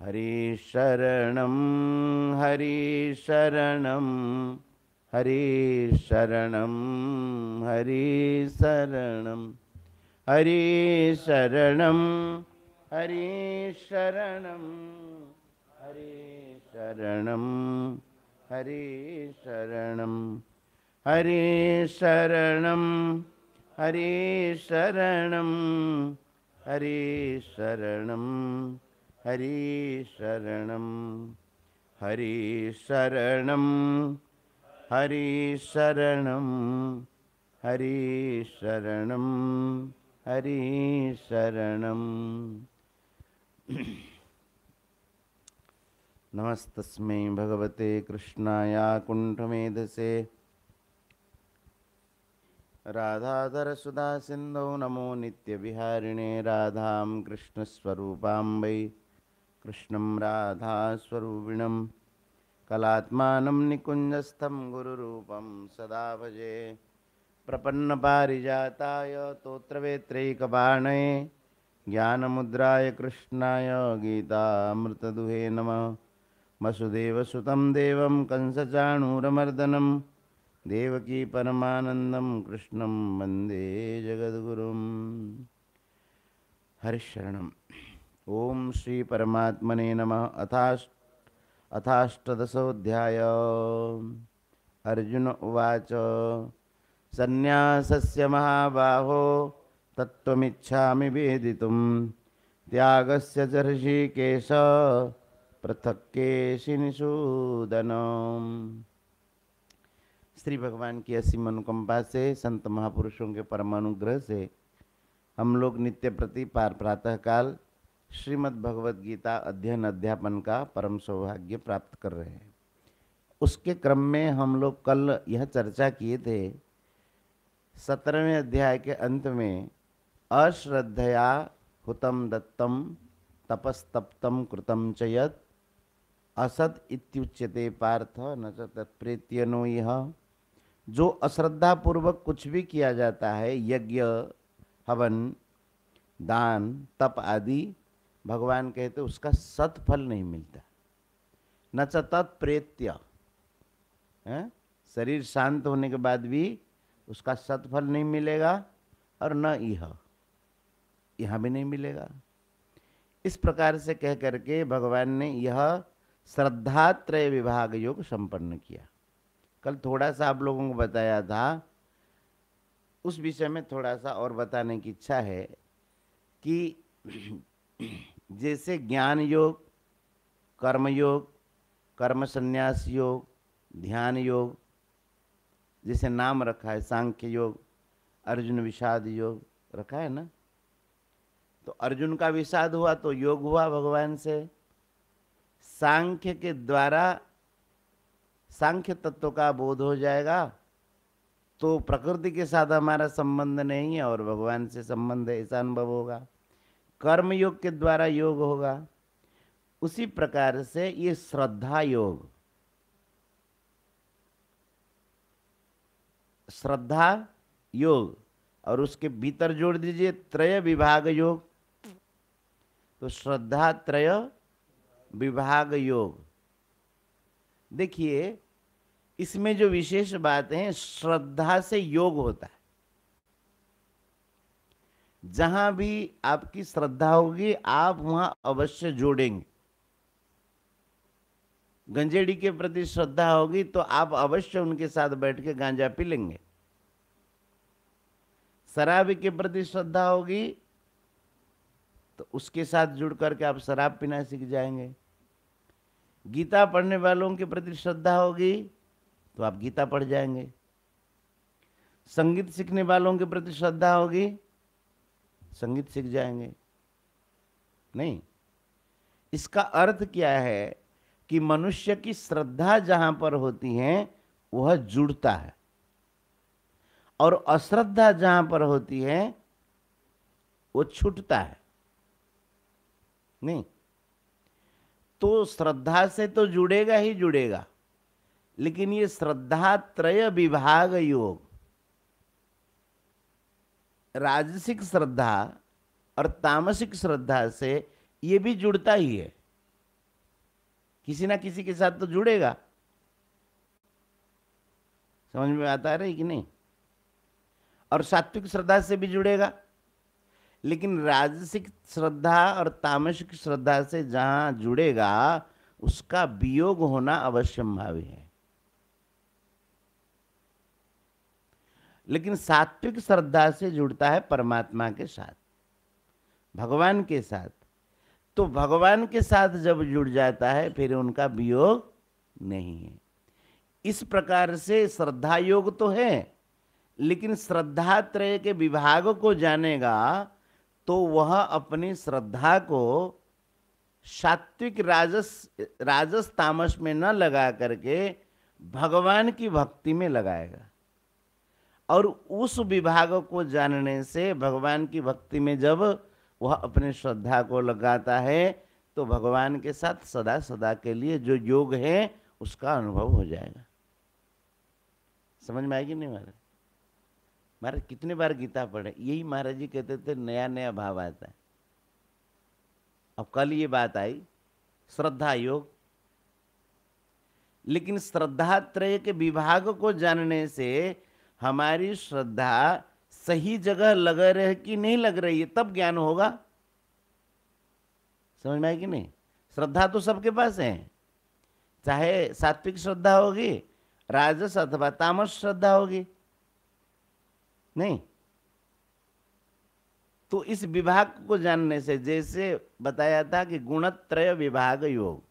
हरि शरणं हरि शरणं हरि शरणं हरि शरणं हरि शरणं हरि शरणं हरि शरणं हरि शरणं हरि शरणं हरि शरणं हरि शरणं हरि शरणं हरि शरणं हरि शरणं हरि शरणं हरि शरणं। नमस्तस्मै भगवते कृष्णाय कुण्ठमेधसे राधाधर सुधा सिंधौ नमो नित्यविहारिणे राधां कृष्णस्वरूपां वै कृष्णं राधास्वरूपिणं कलात्मानं निकुञ्जस्थं गुरुरूपं सदा भजे प्रपन्नपारिजाताय तोत्रवेत्रैकपाणये ज्ञानमुद्राय कृष्णाय गीतामृतदुहे नमः। वसुदेवसुतं देवं कंसचाणूरमर्दनं देवकी परमानंदं कृष्णं वंदे जगद्गुरुं। हरिशरणम्। ओम श्री परमात्मने नमः। अथाष्टदशोऽध्याय। अर्जुन उवाच सन्न्यासस्य महाबाहो तत्त्वमिच्छामि वेदितुं त्यागस्य च ऋषिकेश पृथक् केशिनिषूदन। श्री भगवान की असीम अनुकंपा से, संत महापुरुषों के परमानुग्रह से हम लोग नित्य प्रति प्रातःकाल श्रीमद् भगवद गीता अध्ययन अध्यापन का परम सौभाग्य प्राप्त कर रहे हैं। उसके क्रम में हम लोग कल यह चर्चा किए थे 17वें अध्याय के अंत में अश्रद्धया हुतम दत्तम तपस्तप्तम कृतम च यत् असत इत्युच्यते पार्थ न च तत्प्रेत्यनो यह। जो अश्रद्धा पूर्वक कुछ भी किया जाता है, यज्ञ हवन दान तप आदि, भगवान कहते उसका सत्फल नहीं मिलता। न च तत्प्रेत्य, शरीर शांत होने के बाद भी उसका सत्फल नहीं मिलेगा और न यहाँ भी नहीं मिलेगा। इस प्रकार से कह करके भगवान ने यह श्रद्धात्रय विभाग योग संपन्न किया। कल थोड़ा सा आप लोगों को बताया था, उस विषय में थोड़ा सा और बताने की इच्छा है कि जैसे ज्ञान योग, कर्म योग, कर्म संन्यास योग, ध्यान योग, जैसे नाम रखा है सांख्य योग, अर्जुन विषाद योग रखा है ना। तो अर्जुन का विषाद हुआ तो योग हुआ भगवान से। सांख्य के द्वारा सांख्य तत्व का बोध हो जाएगा तो प्रकृति के साथ हमारा संबंध नहीं है और भगवान से संबंध है, ऐसा अनुभव होगा। कर्म योग के द्वारा योग होगा। उसी प्रकार से ये श्रद्धा योग, श्रद्धा योग और उसके भीतर जोड़ दीजिए त्रय विभाग योग, तो श्रद्धा त्रय विभाग योग। देखिए इसमें जो विशेष बात है, श्रद्धा से योग होता है। जहां भी आपकी श्रद्धा होगी आप वहां अवश्य जोड़ेंगे। गंजेड़ी के प्रति श्रद्धा होगी तो आप अवश्य उनके साथ बैठ के गांजा पी लेंगे। शराबी के प्रति श्रद्धा होगी तो उसके साथ जुड़ करके आप शराब पीना सीख जाएंगे। गीता पढ़ने वालों के प्रति श्रद्धा होगी तो आप गीता पढ़ जाएंगे। संगीत सीखने वालों के प्रति श्रद्धा होगी, संगीत सीख जाएंगे। नहीं, इसका अर्थ क्या है कि मनुष्य की श्रद्धा जहां पर होती है वह जुड़ता है और अश्रद्धा जहां पर होती है वो छूटता है। नहीं तो श्रद्धा से तो जुड़ेगा ही जुड़ेगा, लेकिन ये श्रद्धा त्रय विभाग योग, राजसिक श्रद्धा और तामसिक श्रद्धा से ये भी जुड़ता ही है। किसी ना किसी के साथ तो जुड़ेगा। समझ में आता है कि नहीं? और सात्विक श्रद्धा से भी जुड़ेगा, लेकिन राजसिक श्रद्धा और तामसिक श्रद्धा से जहां जुड़ेगा उसका वियोग होना अवश्यंभावी है। लेकिन सात्विक श्रद्धा से जुड़ता है परमात्मा के साथ, भगवान के साथ। तो भगवान के साथ जब जुड़ जाता है फिर उनका वियोग नहीं है। इस प्रकार से श्रद्धा योग तो है, लेकिन श्रद्धा त्रय के विभाग को जानेगा तो वह अपनी श्रद्धा को सात्विक राजस तामस में न लगा करके भगवान की भक्ति में लगाएगा। और उस विभाग को जानने से भगवान की भक्ति में जब वह अपनी श्रद्धा को लगाता है तो भगवान के साथ सदा सदा के लिए जो योग है उसका अनुभव हो जाएगा। समझ में आएगी नहीं महाराज? महाराज कितने बार गीता पढ़े, यही महाराज जी कहते थे नया नया भाव आता है। अब कल ये बात आई श्रद्धा योग, लेकिन श्रद्धा त्रय के विभाग को जानने से हमारी श्रद्धा सही जगह लग रही कि नहीं लग रही है तब ज्ञान होगा। समझ में आई कि नहीं? श्रद्धा तो सबके पास है, चाहे सात्विक श्रद्धा होगी, राजस अथवा तामस श्रद्धा होगी, नहीं? तो इस विभाग को जानने से, जैसे बताया था कि गुणत्रय विभाग योग,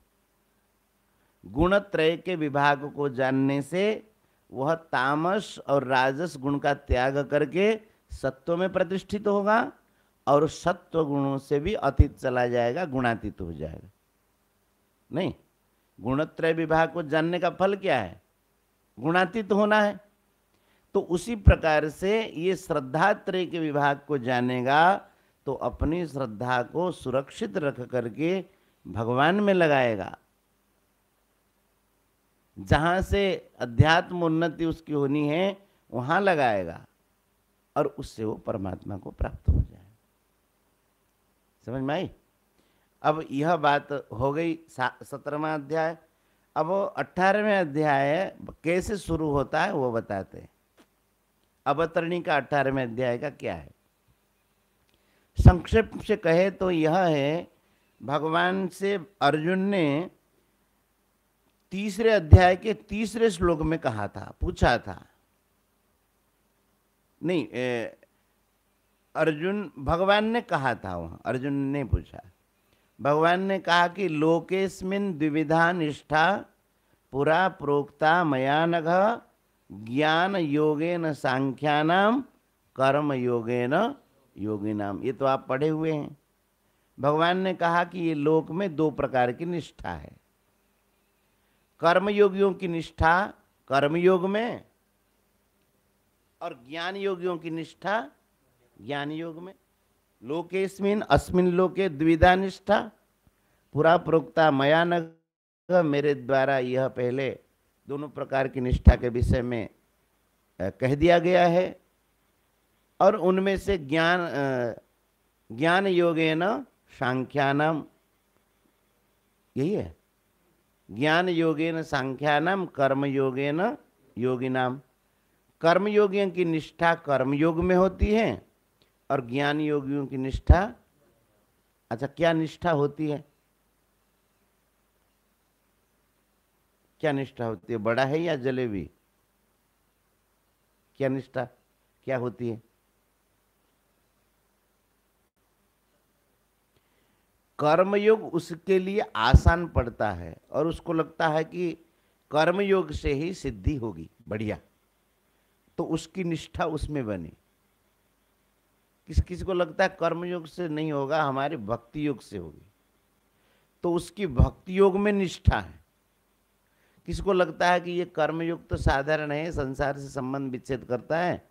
गुणत्रय के विभाग को जानने से वह तामस और राजस गुण का त्याग करके सत्व में प्रतिष्ठित होगा और सत्व गुणों से भी अतीत चला जाएगा, गुणातीत हो जाएगा। नहीं, गुणत्रय विभाग को जानने का फल क्या है? गुणातीत होना है। तो उसी प्रकार से ये श्रद्धा त्रय के विभाग को जानेगा तो अपनी श्रद्धा को सुरक्षित रख करके भगवान में लगाएगा, जहां से अध्यात्म उन्नति उसकी होनी है वहां लगाएगा और उससे वो परमात्मा को प्राप्त हो जाए। समझ में आई? अब यह बात हो गई 17वां अध्याय। अब 18वें अध्याय कैसे शुरू होता है वो बताते हैं। अवतरणी का 18वें अध्याय का क्या है? संक्षेप से कहे तो यह है, भगवान से अर्जुन ने तीसरे अध्याय के तीसरे श्लोक में कहा था, पूछा था, नहीं अर्जुन, भगवान ने कहा था, वहां अर्जुन ने पूछा, भगवान ने कहा कि लोकेस्मिन् द्विविधा निष्ठा पुरा प्रोक्ता मया नघ ज्ञान योगेन सांख्यानाम कर्म योगेन योगिनाम। ये तो आप पढ़े हुए हैं। भगवान ने कहा कि ये लोक में दो प्रकार की निष्ठा है, कर्मयोगियों की निष्ठा कर्मयोग में और ज्ञान योगियों की निष्ठा ज्ञान योग में। लोकेस्मिन् अस्मिन् लोके द्विधा निष्ठा पुरा प्रोक्ता मया न, मेरे द्वारा यह पहले दोनों प्रकार की निष्ठा के विषय में कह दिया गया है। और उनमें से ज्ञान योगेन सांख्यानाम, यही है, ज्ञान योगेन सांख्यानाम कर्म योगेन योगिनाम। कर्म योगियों की निष्ठा कर्मयोग में होती है और ज्ञान योगियों की निष्ठा, अच्छा क्या निष्ठा होती है? क्या निष्ठा होती है? बड़ा है या जलेबी? क्या निष्ठा क्या होती है? कर्मयोग उसके लिए आसान पड़ता है और उसको लगता है कि कर्मयोग से ही सिद्धि होगी, बढ़िया, तो उसकी निष्ठा उसमें बनी। किसी को लगता है कर्मयोग से नहीं होगा, हमारे भक्ति योग से होगी, तो उसकी भक्ति योग में निष्ठा है। किसी को लगता है कि ये कर्मयोग तो साधारण है, संसार से संबंध विच्छेद करता है,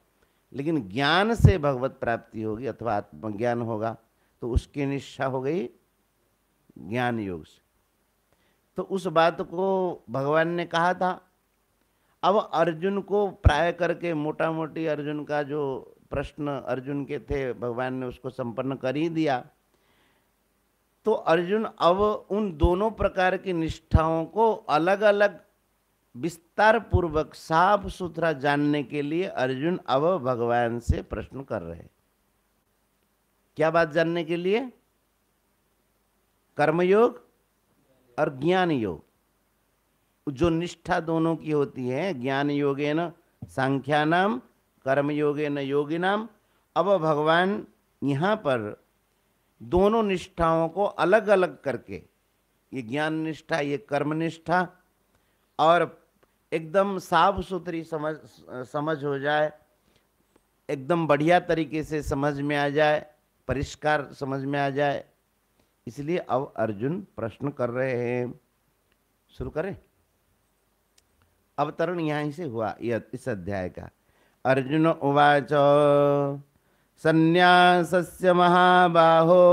लेकिन ज्ञान से भगवत प्राप्ति होगी अथवा आत्मज्ञान होगा, तो उसकी निष्ठा हो गई ज्ञान योग से। तो उस बात को भगवान ने कहा था। अब अर्जुन को प्राय करके मोटा मोटी अर्जुन का जो प्रश्न अर्जुन के थे भगवान ने उसको संपन्न कर ही दिया। तो तो अर्जुन अब उन दोनों प्रकार की निष्ठाओं को अलग अलग विस्तार पूर्वक साफ सुथरा जानने के लिए अर्जुन अब भगवान से प्रश्न कर रहे हैं। क्या बात जानने के लिए? कर्मयोग और ज्ञान योग, जो निष्ठा दोनों की होती है, ज्ञान योगेन सांख्यानाम कर्म योगेन योगिनाम। अब भगवान यहाँ पर दोनों निष्ठाओं को अलग अलग करके, ये ज्ञान निष्ठा, ये कर्म निष्ठा, और एकदम साफ सुथरी समझ हो जाए, एकदम बढ़िया तरीके से समझ में आ जाए, परिष्कार समझ में आ जाए, इसलिए अब अर्जुन प्रश्न कर रहे हैं। शुरू करें। अवतरण यहीं से हुआ इस अध्याय का। अर्जुन उवाच संन्यासस्य महाबाहो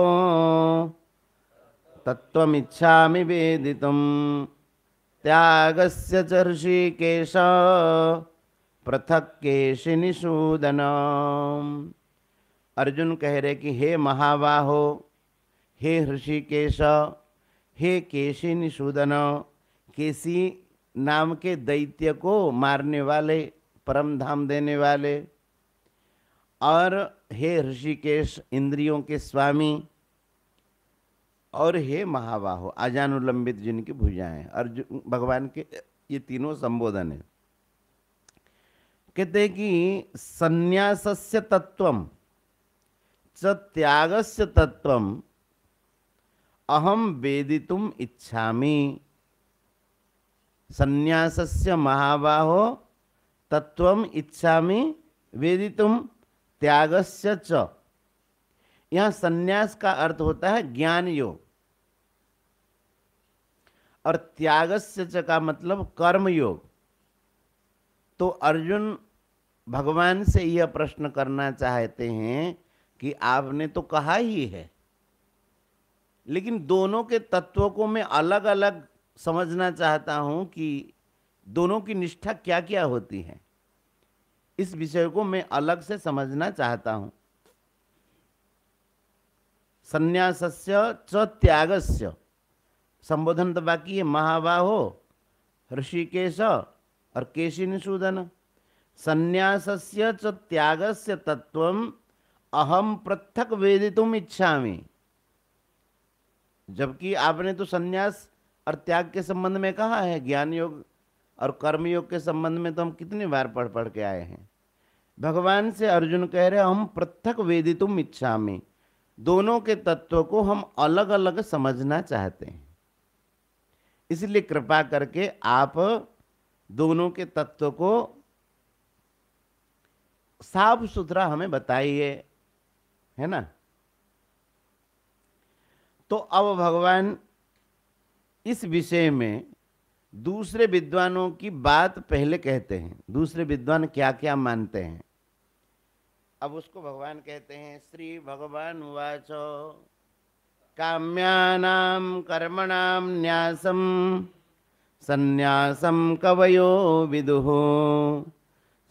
तत्त्वमिच्छामि वेदितुं त्यागस्य च ऋषिकेश पृथक् केशिनिषूदन। अर्जुन कह रहे कि हे महाबाहो, हे ऋषिकेश, हे केशिनिषूदन, केशी नाम के दैत्य को मारने वाले, परम धाम देने वाले, और हे ऋषिकेश इंद्रियों के स्वामी, और हे महाबाहो आजानुलंबित जिनकी भुजाएं। अर्जुन भगवान के ये तीनों संबोधन है। कहते हैं कि संन्यासस्य तत्वम च त्यागस्य तत्वम अहम वेदितुम इच्छामि। संन्यासस्य महाबाहो तत्वम इच्छामि वेदितुम त्यागस्य च। यहाँ संन्यास का अर्थ होता है ज्ञान योग, और त्यागस्य च का मतलब कर्म योग। तो अर्जुन भगवान से यह प्रश्न करना चाहते हैं कि आपने तो कहा ही है, लेकिन दोनों के तत्वों को मैं अलग अलग समझना चाहता हूं कि दोनों की निष्ठा क्या क्या होती है। इस विषय को मैं अलग से समझना चाहता हूं। संन्यासस्य च त्यागस्य, संबोधन तो बाकी है। महाबाहो, ऋषिकेश और केशिनिषूदन। संन्यासस्य च त्यागस्य तत्वम अहम पृथक वेदितुम इच्छामि। जबकि आपने तो संन्यास और त्याग के संबंध में कहा है, ज्ञान योग और कर्म योग के संबंध में तो हम कितनी बार पढ़ पढ़ के आए हैं। भगवान से अर्जुन कह रहे हम पृथक वेदितुम इच्छामि, दोनों के तत्वों को हम अलग अलग समझना चाहते हैं, इसलिए कृपा करके आप दोनों के तत्व को साफ सुथरा हमें बताइए, है ना। तो अब भगवान इस विषय में दूसरे विद्वानों की बात पहले कहते हैं, दूसरे विद्वान क्या क्या मानते हैं। अब उसको भगवान कहते हैं, श्री भगवान उवाच काम्यानां कर्मणां न्यासं संन्यासं कवयो विदुः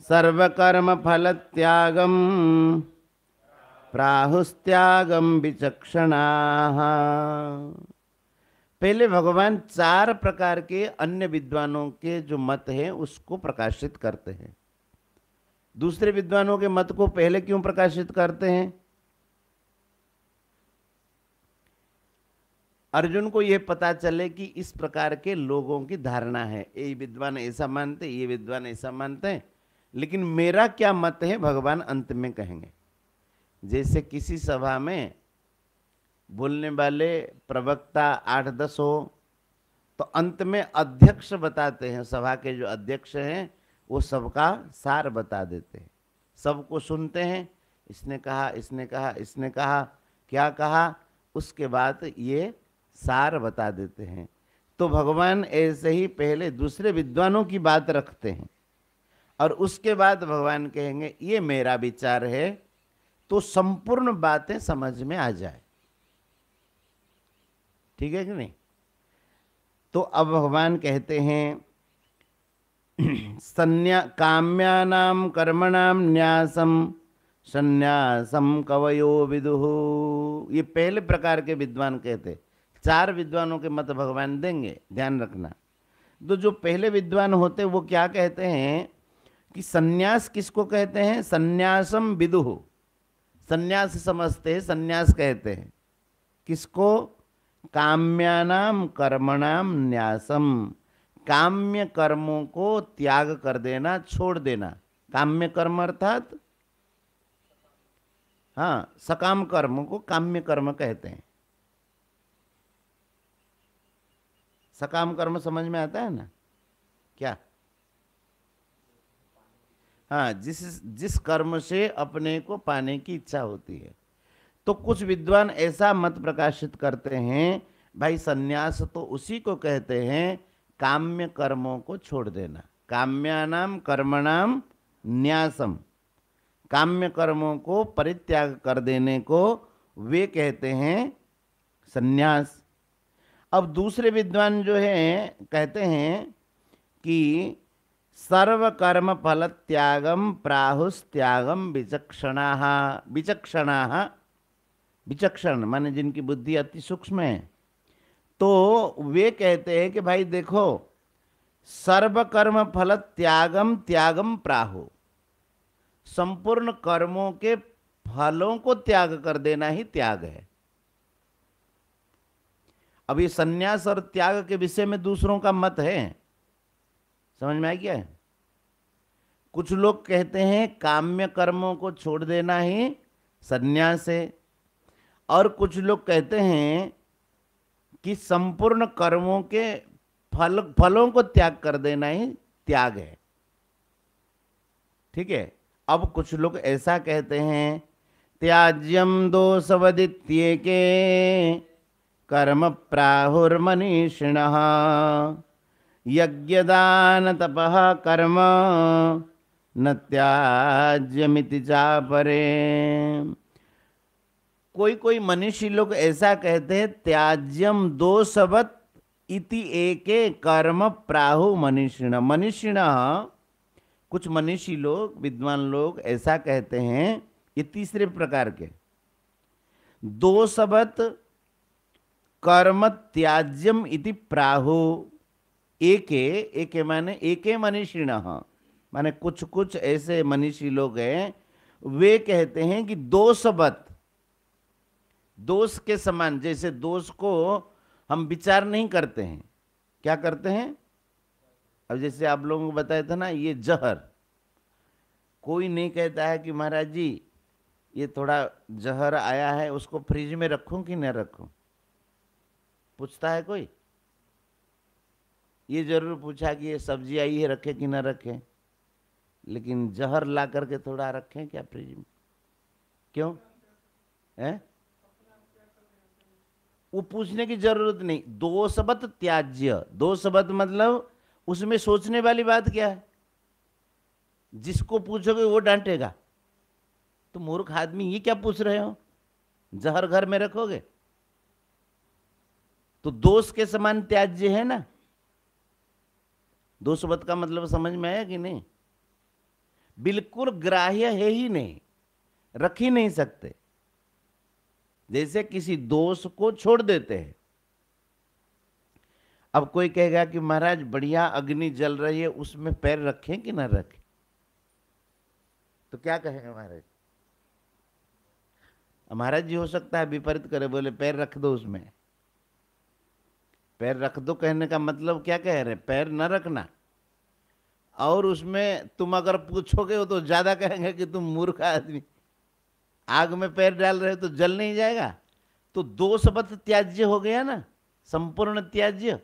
सर्वकर्म फलत्यागं प्राहुस्त्यागं विचक्षणाः। पहले भगवान चार प्रकार के अन्य विद्वानों के जो मत हैं उसको प्रकाशित करते हैं। दूसरे विद्वानों के मत को पहले क्यों प्रकाशित करते हैं? अर्जुन को यह पता चले कि इस प्रकार के लोगों की धारणा है, ये विद्वान ऐसा मानते, ये विद्वान ऐसा मानते हैं, लेकिन मेरा क्या मत है भगवान अंत में कहेंगे। जैसे किसी सभा में बोलने वाले प्रवक्ता 8-10 हो, तो अंत में अध्यक्ष बताते हैं, सभा के जो अध्यक्ष हैं वो सबका सार बता देते हैं, सबको सुनते हैं, इसने कहा, इसने कहा, इसने कहा, क्या कहा, उसके बाद ये सार बता देते हैं। तो भगवान ऐसे ही पहले दूसरे विद्वानों की बात रखते हैं और उसके बाद भगवान कहेंगे ये मेरा विचार है, तो संपूर्ण बातें समझ में आ जाए। ठीक है कि नहीं? तो अब भगवान कहते हैं काम्यानां कर्मणां न्यासं संन्यासं कवयो विदुः। ये पहले प्रकार के विद्वान कहते, चार विद्वानों के मत भगवान देंगे, ध्यान रखना। तो जो पहले विद्वान होते वो क्या कहते हैं कि सन्यास किसको कहते हैं? सन्यासम विदुः, सन्यास समझते हैं, सन्यास कहते हैं किसको? काम्यानाम कर्मणाम न्यासम, काम्य कर्मों को त्याग कर देना, छोड़ देना। काम्य कर्म अर्थात हाँ, सकाम कर्म को काम्य कर्म कहते हैं। सकाम कर्म समझ में आता है ना क्या? हाँ, जिस जिस कर्म से अपने को पाने की इच्छा होती है। तो कुछ विद्वान ऐसा मत प्रकाशित करते हैं, भाई सन्यास तो उसी को कहते हैं काम्य कर्मों को छोड़ देना, काम्यानाम कर्मणाम न्यासम, काम्य कर्मों को परित्याग कर देने को वे कहते हैं सन्यास। अब दूसरे विद्वान जो हैं कहते हैं कि सर्व कर्म फल त्यागम प्राहुस्त्यागम विचक्षणाः, विचक्षणाः, विचक्षण माने जिनकी बुद्धि अति सूक्ष्म है, तो वे कहते हैं कि भाई देखो, सर्व कर्म फल त्यागम त्यागम प्राहु, संपूर्ण कर्मों के फलों को त्याग कर देना ही त्याग है। अब ये सन्यास और त्याग के विषय में दूसरों का मत है, समझ में आ गया है? कुछ लोग कहते हैं काम्य कर्मों को छोड़ देना ही सन्यास है, और कुछ लोग कहते हैं कि संपूर्ण कर्मों के फलों को त्याग कर देना ही त्याग है। ठीक है। अब कुछ लोग ऐसा कहते हैं त्याज्यम दोषवदित्येके कर्म प्राहुर्मनीषिणः यज्ञदान तपः कर्म न त्याज्यमिति चापरे। कोई कोई मनीषी लोग ऐसा कहते हैं त्याज्यम दोषवत् इति एके कर्म प्राहु मनीषिण। मनीषिण कुछ मनीषी लोग, विद्वान लोग ऐसा कहते हैं, ये तीसरे प्रकार के, दोषवत् कर्म त्याज्यम इति प्राहु एके, एके माने एके मनीषिण, माने कुछ कुछ ऐसे मनीषी लोग हैं, वे कहते हैं कि दोषवत्, दोष के समान, जैसे दोष को हम विचार नहीं करते हैं, क्या करते हैं? अब जैसे आप लोगों को बताया था ना, ये जहर, कोई नहीं कहता है कि महाराज जी ये थोड़ा जहर आया है, उसको फ्रिज में रखूं कि न रखूं? पूछता है कोई? ये जरूर पूछा कि ये सब्जी आई है, रखे कि न रखें, लेकिन जहर ला करके थोड़ा रखें क्या फ्रिज में? क्यों है? वो पूछने की जरूरत नहीं। दोषवत् त्याज्य, दोषवत् मतलब उसमें सोचने वाली बात क्या है? जिसको पूछोगे वो डांटेगा, तो मूर्ख आदमी ये क्या पूछ रहे हो, जहर घर में रखोगे? तो दोष के समान त्याज्य है ना। दोषवत् का मतलब समझ में आया कि नहीं? बिल्कुल ग्राह्य है ही नहीं, रख ही नहीं सकते। जैसे किसी दोष को छोड़ देते हैं। अब कोई कहेगा कि महाराज बढ़िया अग्नि जल रही है, उसमें पैर रखें कि ना रखें? तो क्या कहेंगे महाराज? महाराज जी हो सकता है विपरीत करे, बोले पैर रख दो उसमें। पैर रख दो कहने का मतलब क्या कह रहे? पैर न रखना। और उसमें तुम अगर पूछोगे हो तो ज्यादा कहेंगे कि तुम मूर्ख आदमी, आग में पैर डाल रहे हो तो जल नहीं जाएगा। तो दोषवत् त्याज्य हो गया ना, संपूर्ण त्याज्य।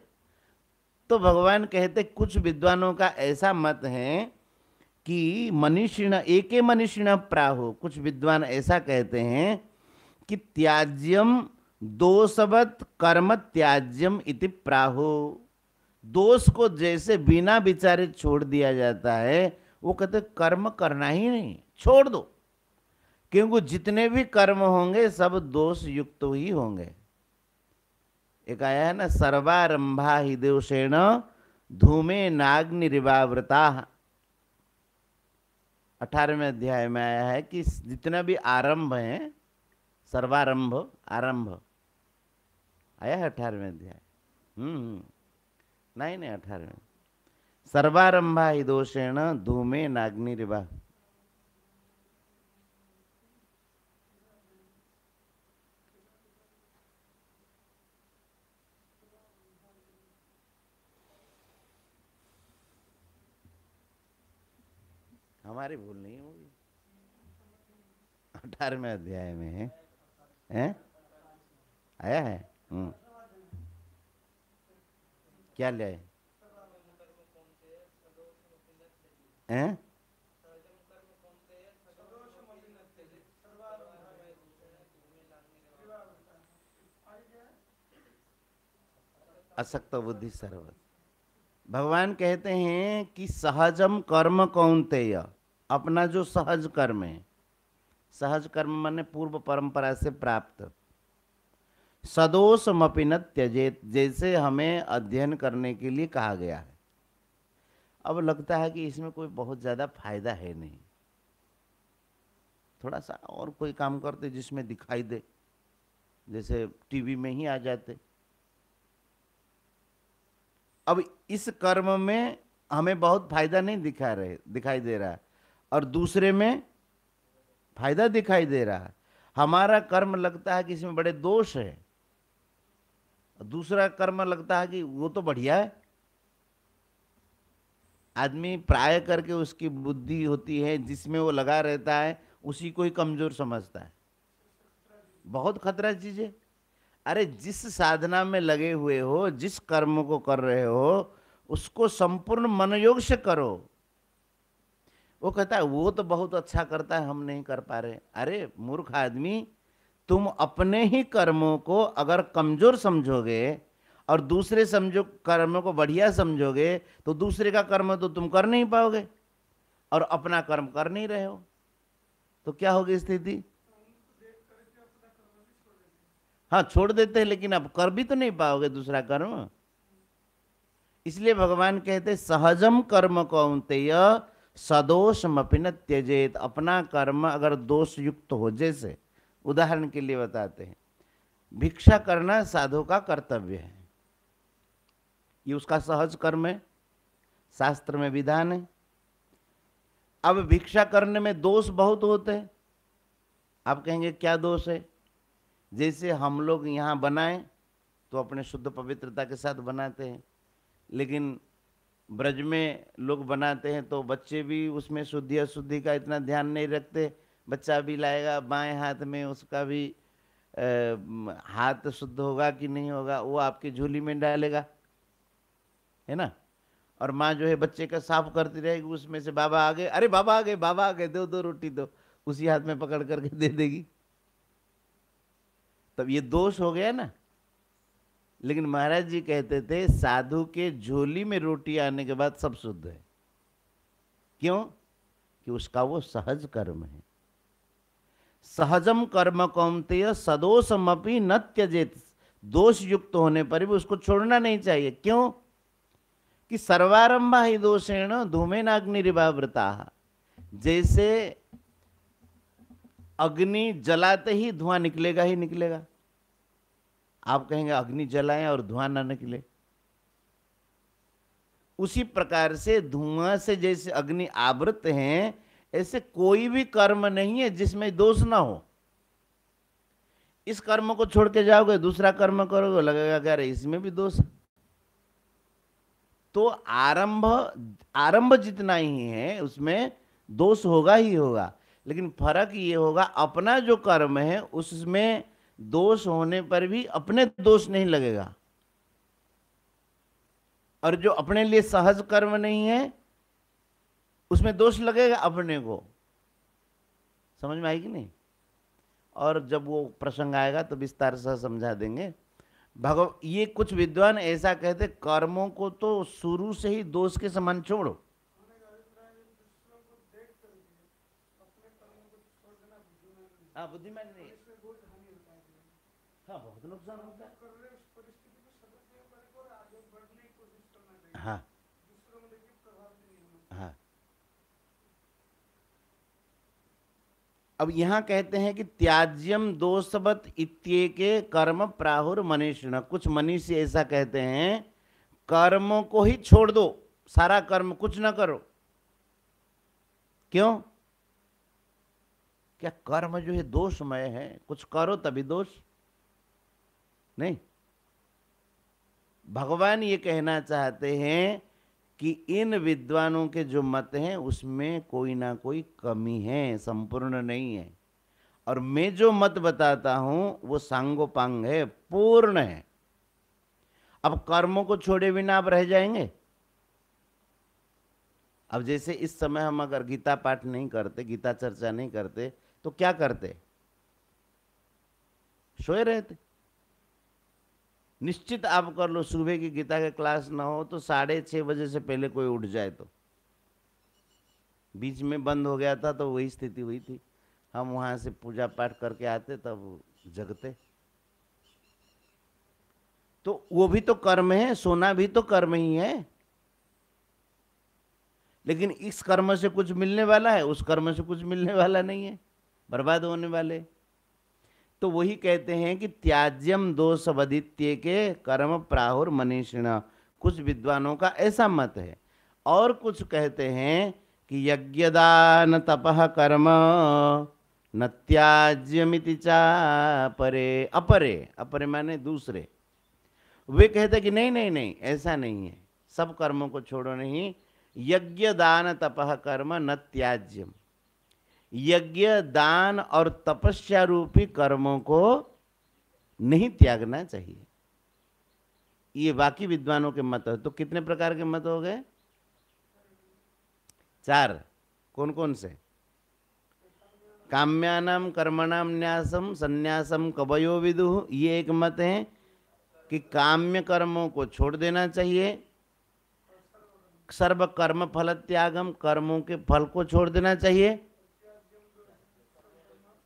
तो भगवान कहते, कुछ विद्वानों का ऐसा मत है कि मनीषिण एके मनीषिण प्राहु, कुछ विद्वान ऐसा कहते हैं कि त्याज्यम दोषवत् कर्म त्याज्यम इति प्राहु। दोष को जैसे बिना विचारे छोड़ दिया जाता है, वो कहते कर्म करना ही नहीं, छोड़ दो, क्योंकि जितने भी कर्म होंगे सब दोष युक्त ही होंगे। एक आया है ना, सर्वारंभा हि दोषेण धूमे नाग्निरिवावृता। 18वें अध्याय में आया है कि जितना भी आरंभ है, सर्वारंभ, आरंभ, आया है 18वें अध्याय। नहीं नहीं 18वें। सर्वारंभा ही दोषेण धूमे नाग्निरिवा। हमारी भूल नहीं होगी, 18वें अध्याय में है, आया है। क्या ले आए हैं? असक्त बुद्धि सर्वत। भगवान कहते हैं कि सहजम कर्म कौन्तेय, अपना जो सहज कर्म है, सहज कर्म माने पूर्व परंपरा से प्राप्त, सदोषमपि न त्यजेत, जैसे हमें अध्ययन करने के लिए कहा गया है। अब लगता है कि इसमें कोई बहुत ज्यादा फायदा है नहीं, थोड़ा सा और कोई काम करते जिसमें दिखाई दे, जैसे टीवी में ही आ जाते। अब इस कर्म में हमें बहुत फायदा नहीं दिखाई दे रहा, और दूसरे में फायदा दिखाई दे रहा है। हमारा कर्म लगता है कि इसमें बड़े दोष है, दूसरा कर्म लगता है कि वो तो बढ़िया है। आदमी प्राय करके उसकी बुद्धि होती है जिसमें वो लगा रहता है, उसी को ही कमजोर समझता है। बहुत खतरा चीज है। अरे जिस साधना में लगे हुए हो, जिस कर्म को कर रहे हो, उसको संपूर्ण मनोयोग से करो। वो कहता है वो तो बहुत अच्छा करता है, हम नहीं कर पा रहे। अरे मूर्ख आदमी, तुम अपने ही कर्मों को अगर कमजोर समझोगे और दूसरे समझो कर्म को बढ़िया समझोगे, तो दूसरे का कर्म तो तुम कर नहीं पाओगे, और अपना कर्म कर नहीं रहे हो, तो क्या होगी स्थिति? हाँ छोड़ देते हैं, लेकिन अब कर भी तो नहीं पाओगे दूसरा कर्म। इसलिए भगवान कहते सहजम कर्म कौन्तेय सदोषमपि न त्यजेत। अपना कर्म अगर दोष युक्त हो, जैसे उदाहरण के लिए बताते हैं, भिक्षा करना साधु का कर्तव्य है, ये उसका सहज कर्म है, शास्त्र में विधान है। अब भिक्षा करने में दोष बहुत होते हैं। आप कहेंगे क्या दोष है? जैसे हम लोग यहाँ बनाएं तो अपने शुद्ध पवित्रता के साथ बनाते हैं, लेकिन ब्रज में लोग बनाते हैं तो बच्चे भी उसमें शुद्धि अशुद्धि का इतना ध्यान नहीं रखते। बच्चा भी लाएगा बाएं हाथ में, उसका भी हाथ शुद्ध होगा कि नहीं होगा वो आपकी झोली में डालेगा, है ना। और माँ जो है बच्चे का साफ करती रहेगी, उसमें से बाबा आ गए, अरे बाबा आ गए, बाबा आ गए, दो दो रोटी दो, उसी हाथ में पकड़ करके दे देगी। तब ये दोष हो गया ना। लेकिन महाराज जी कहते थे साधु के झोली में रोटी आने के बाद सब शुद्ध है। क्यों? कि उसका वो सहज कर्म है। सहजम कर्म कौन्तेय सदोषमपि न त्यजेत। दोष युक्त होने पर भी उसको छोड़ना नहीं चाहिए। क्यों? कि सर्वारंभा ही दोषेण धूमेनाग्निरिवावृता। जैसे अग्नि जलाते ही धुआं निकलेगा ही निकलेगा। आप कहेंगे अग्नि जलाएं और धुआं ना निकले, उसी प्रकार से धुआं से जैसे अग्नि आवृत हैं, ऐसे कोई भी कर्म नहीं है जिसमें दोष ना हो। इस कर्म को छोड़ के जाओगे दूसरा कर्म करोगे, लगेगा कि अरे इसमें भी दोष। तो आरंभ आरंभ जितना ही है उसमें दोष होगा ही होगा, लेकिन फर्क ये होगा अपना जो कर्म है उसमें दोष होने पर भी अपने दोष नहीं लगेगा, और जो अपने लिए सहज कर्म नहीं है उसमें दोष लगेगा अपने को। समझ में आएगी नहीं? और जब वो प्रसंग आएगा तो विस्तार से समझा देंगे। ये कुछ विद्वान ऐसा कहते कर्मों को तो शुरू से ही दोष के समान छोड़ो। हाँ बुद्धिमान नहीं। हाँ बहुत नुकसान होता है। हाँ हाँ। अब यहां कहते हैं कि त्याज्यम दोषवत इत्येके कर्म प्राहुर मनीषिण। कुछ मनीषी ऐसा कहते हैं कर्मों को ही छोड़ दो, सारा कर्म कुछ ना करो। क्यों? क्या कर्म जो है दोषमय है? कुछ करो तभी दोष नहीं। भगवान ये कहना चाहते हैं कि इन विद्वानों के जो मत हैं उसमें कोई ना कोई कमी है, संपूर्ण नहीं है। और मैं जो मत बताता हूं वो सांगोपांग है, पूर्ण है। अब कर्मों को छोड़े बिना आप रह जाएंगे? अब जैसे इस समय हम अगर गीता पाठ नहीं करते, गीता चर्चा नहीं करते, तो क्या करते? सोए रहते। निश्चित आप कर लो, सुबह की गीता के क्लास ना हो तो 6:30 बजे से पहले कोई उठ जाए तो। बीच में बंद हो गया था तो वही स्थिति हुई थी, हम वहां से पूजा पाठ करके आते तब जगते। तो वो भी तो कर्म है, सोना भी तो कर्म ही है। लेकिन इस कर्म से कुछ मिलने वाला है, उस कर्म से कुछ मिलने वाला नहीं है, बर्बाद होने वाले। तो वही कहते हैं कि त्याज्यम दोष वदित्य के कर्म प्राहुर मनीषिण। कुछ विद्वानों का ऐसा मत है। और कुछ कहते हैं कि यज्ञदान तपः कर्म न त्याज्यमिति चा परे। अपरे, अपरे माने दूसरे। वे कहते हैं कि नहीं नहीं नहीं, ऐसा नहीं है, सब कर्मों को छोड़ो नहीं। यज्ञ दान तपः कर्म न त्याज्यम। यज्ञ दान और तपस्या रूपी कर्मों को नहीं त्यागना चाहिए। ये बाकी विद्वानों के मत है। तो कितने प्रकार के मत हो गए? 4। कौन कौन से? काम्यानाम कर्मणाम न्यासम संन्यासम कवयो विदुः, ये एक मत है कि काम्य कर्मों को छोड़ देना चाहिए। सर्व कर्म फल त्यागम, कर्मों के फल को छोड़ देना चाहिए।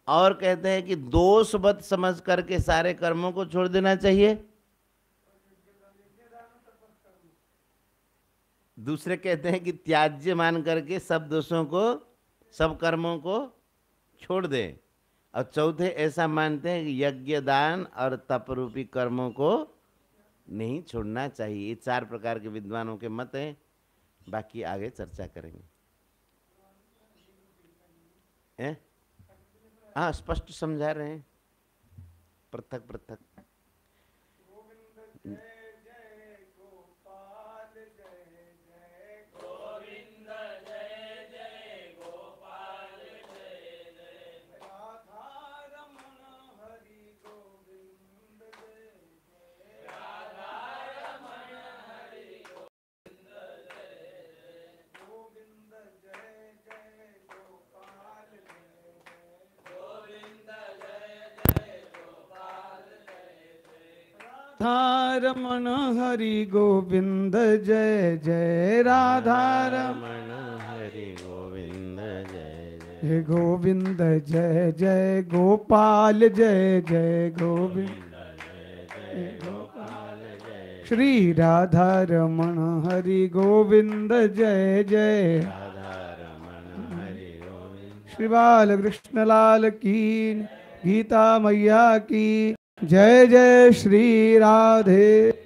और कहते हैं कि दोषवत समझ करके सारे कर्मों को छोड़ देना चाहिए। दूसरे कहते हैं कि त्याज्य मान करके सब दोषों को, सब कर्मों को छोड़ दे। और चौथे ऐसा मानते हैं कि यज्ञ दान और तप रूपी कर्मों को नहीं छोड़ना चाहिए। ये 4 प्रकार के विद्वानों के मत हैं। बाकी आगे चर्चा करेंगे। हाँ, स्पष्ट समझा रहे हैं, पृथक पृथक। रमण हरि गोविंद जय जय। राधा रमण हरि गोविंद जय जय गोविंद जय जय। गोपाल जय जय गोविंद जय गोपाल जय। श्री राधा रमण हरि गोविंद जय जय। राधा रमण हरि गोविंद। श्री बाल कृष्ण लाल की, गीता मैया की जय जय। श्री राधे।